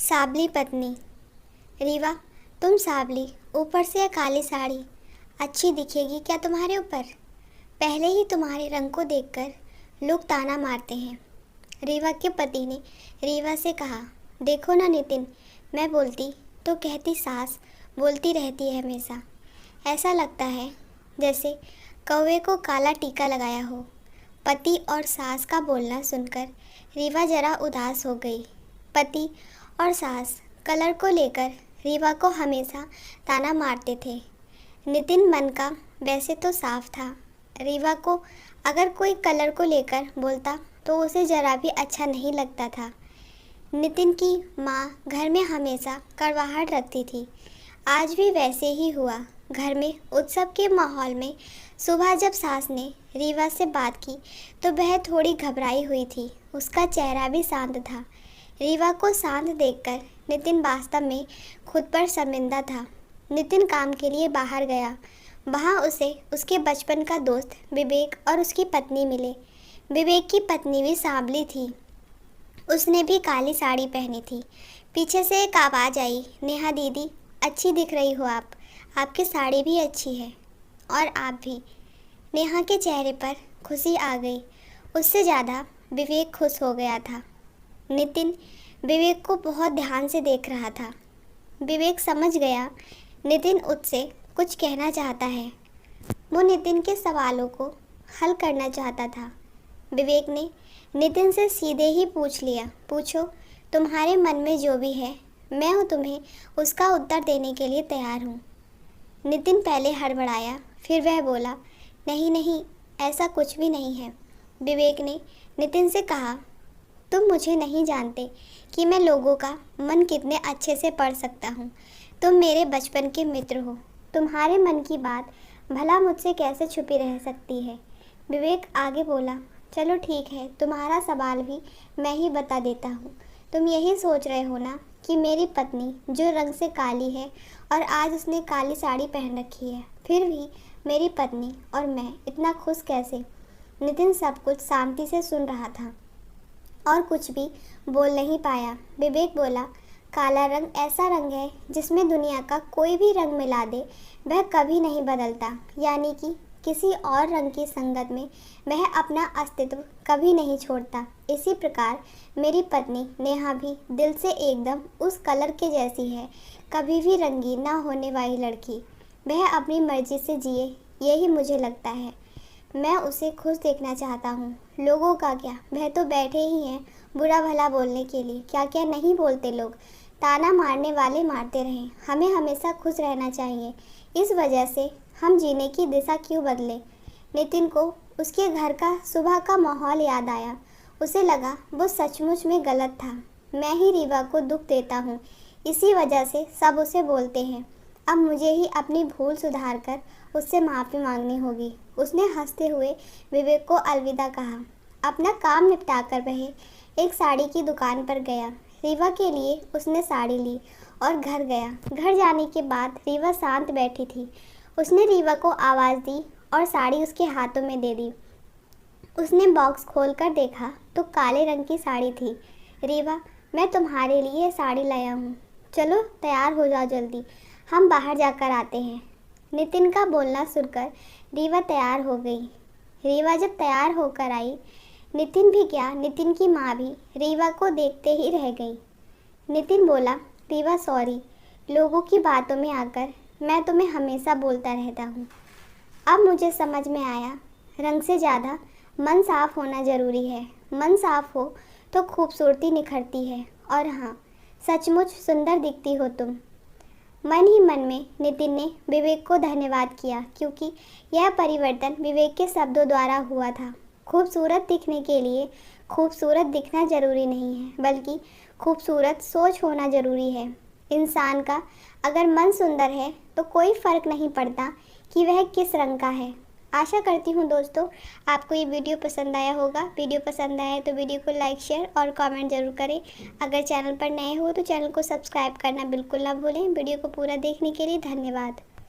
साबली पत्नी। रीवा, तुम साबली, ऊपर से यह काली साड़ी अच्छी दिखेगी क्या तुम्हारे ऊपर? पहले ही तुम्हारे रंग को देखकर लोग ताना मारते हैं। रीवा के पति ने रीवा से कहा, देखो ना नितिन, मैं बोलती तो कहती सास बोलती रहती है हमेशा। ऐसा लगता है जैसे कौवे को काला टीका लगाया हो। पति और सास का बोलना सुनकर रीवा जरा उदास हो गई। पति और सास कलर को लेकर रीवा को हमेशा ताना मारते थे। नितिन मन का वैसे तो साफ था। रीवा को अगर कोई कलर को लेकर बोलता तो उसे ज़रा भी अच्छा नहीं लगता था। नितिन की माँ घर में हमेशा कड़वाहट रखती थी। आज भी वैसे ही हुआ। घर में उत्सव के माहौल में सुबह जब सास ने रीवा से बात की तो वह थोड़ी घबराई हुई थी। उसका चेहरा भी शांत था। रीवा को शांत देखकर नितिन वास्तव में खुद पर शर्मिंदा था। नितिन काम के लिए बाहर गया। वहाँ उसे उसके बचपन का दोस्त विवेक और उसकी पत्नी मिले। विवेक की पत्नी भी सांवली थी। उसने भी काली साड़ी पहनी थी। पीछे से एक आवाज़ आई, नेहा दीदी, अच्छी दिख रही हो आप। आपकी साड़ी भी अच्छी है और आप भी। नेहा के चेहरे पर खुशी आ गई। उससे ज़्यादा विवेक खुश हो गया था। नितिन विवेक को बहुत ध्यान से देख रहा था। विवेक समझ गया नितिन उससे कुछ कहना चाहता है। वो नितिन के सवालों को हल करना चाहता था। विवेक ने नितिन से सीधे ही पूछ लिया, पूछो, तुम्हारे मन में जो भी है मैं हूँ, तुम्हें उसका उत्तर देने के लिए तैयार हूँ। नितिन पहले हड़बड़ाया, फिर वह बोला, नहीं नहीं, ऐसा कुछ भी नहीं है। विवेक ने नितिन से कहा, तुम मुझे नहीं जानते कि मैं लोगों का मन कितने अच्छे से पढ़ सकता हूँ। तुम मेरे बचपन के मित्र हो। तुम्हारे मन की बात भला मुझसे कैसे छुपी रह सकती है। विवेक आगे बोला, चलो ठीक है, तुम्हारा सवाल भी मैं ही बता देता हूँ। तुम यही सोच रहे हो ना कि मेरी पत्नी जो रंग से काली है और आज उसने काली साड़ी पहन रखी है, फिर भी मेरी पत्नी और मैं इतना खुश कैसे? नितिन सब कुछ शांति से सुन रहा था और कुछ भी बोल नहीं पाया। विवेक बोला, काला रंग ऐसा रंग है जिसमें दुनिया का कोई भी रंग मिला दे वह कभी नहीं बदलता, यानी कि किसी और रंग की संगत में वह अपना अस्तित्व कभी नहीं छोड़ता। इसी प्रकार मेरी पत्नी नेहा भी दिल से एकदम उस कलर के जैसी है, कभी भी रंगीन ना होने वाली लड़की। वह अपनी मर्जी से जिए, यही मुझे लगता है। मैं उसे खुश देखना चाहता हूँ। लोगों का क्या, वह तो बैठे ही हैं बुरा भला बोलने के लिए। क्या क्या नहीं बोलते लोग। ताना मारने वाले मारते रहें। हमें हमेशा खुश रहना चाहिए। इस वजह से हम जीने की दिशा क्यों बदले? नितिन को उसके घर का सुबह का माहौल याद आया। उसे लगा वो सचमुच में गलत था। मैं ही रीवा को दुख देता हूँ, इसी वजह से सब उसे बोलते हैं। अब मुझे ही अपनी भूल सुधार कर उससे माफ़ी मांगनी होगी। उसने हंसते हुए विवेक को अलविदा कहा। अपना काम निपटा कर वह एक साड़ी की दुकान पर गया। रीवा के लिए उसने साड़ी ली और घर गया। घर जाने के बाद रीवा शांत बैठी थी। उसने रीवा को आवाज़ दी और साड़ी उसके हाथों में दे दी। उसने बॉक्स खोलकर देखा तो काले रंग की साड़ी थी। रीवा, मैं तुम्हारे लिए साड़ी लाया हूँ। चलो तैयार हो जाओ जल्दी, हम बाहर जाकर आते हैं। नितिन का बोलना सुनकर रीवा तैयार हो गई। रीवा जब तैयार होकर आई, नितिन भी क्या, नितिन की माँ भी रीवा को देखते ही रह गई। नितिन बोला, रीवा सॉरी, लोगों की बातों में आकर मैं तुम्हें हमेशा बोलता रहता हूँ। अब मुझे समझ में आया, रंग से ज़्यादा मन साफ होना ज़रूरी है। मन साफ हो तो खूबसूरती निखरती है। और हाँ, सचमुच सुंदर दिखती हो तुम। मन ही मन में नितिन ने विवेक को धन्यवाद किया, क्योंकि यह परिवर्तन विवेक के शब्दों द्वारा हुआ था। खूबसूरत दिखने के लिए खूबसूरत दिखना ज़रूरी नहीं है, बल्कि खूबसूरत सोच होना ज़रूरी है। इंसान का अगर मन सुंदर है तो कोई फ़र्क नहीं पड़ता कि वह किस रंग का है। आशा करती हूँ दोस्तों आपको ये वीडियो पसंद आया होगा। वीडियो पसंद आया तो वीडियो को लाइक, शेयर और कमेंट ज़रूर करें। अगर चैनल पर नए हो तो चैनल को सब्सक्राइब करना बिल्कुल ना भूलें। वीडियो को पूरा देखने के लिए धन्यवाद।